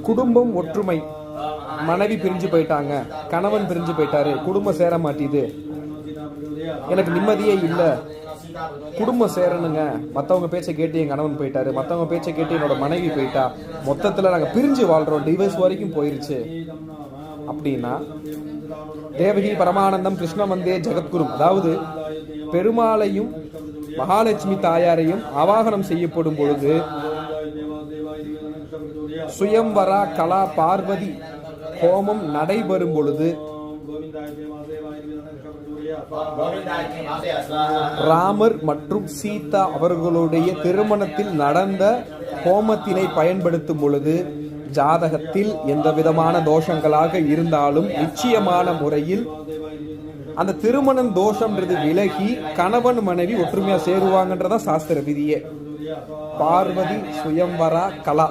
குடும்பம் ஒற்றுமை. மனைவி பிரிஞ்சு போயிட்டாங்க, கணவன் பிரிஞ்சு போயிட்டாரு, குடும்பம் சேர மாட்டேது, எனக்கு நிம்மதியே இல்லை, குடும்பம் சேரணுங்க, மற்றவங்க பேச்சை கேட்டு என் கணவன் போயிட்டாரு, மற்றவங்க பேச்சை கேட்டு என்னோட மனைவி போயிட்டா, மொத்தத்தில் நாங்கள் பிரிஞ்சு வாழ்கிறோம், டிவைஸ் வரைக்கும் போயிருச்சு அப்படின்னா தேவகி பரமானந்தம் கிருஷ்ண வந்தே ஜெகத்குரு, அதாவது பெருமாளையும் மகாலட்சுமி தாயாரையும் ஆவாகனம் செய்யப்படும் பொழுது சுயம்வரா கலா பார்வதி ஹோமம் நடைபெறும் பொழுது ராமர் மற்றும் சீதா அவர்களுடைய திருமணத்தில் நடந்த ஹோமத்தினை பயன்படுத்தும் பொழுது ஜாதகத்தில் எந்த விதமான தோஷங்களாக இருந்தாலும் நிச்சயமான முறையில் அந்த திருமணம் தோஷம்ன்றது விலகி கணவன் மனைவி ஒற்றுமையா சேருவாங்கன்றதான் சாஸ்திர விதியே. பார்வதி சுயம்வரா கலா.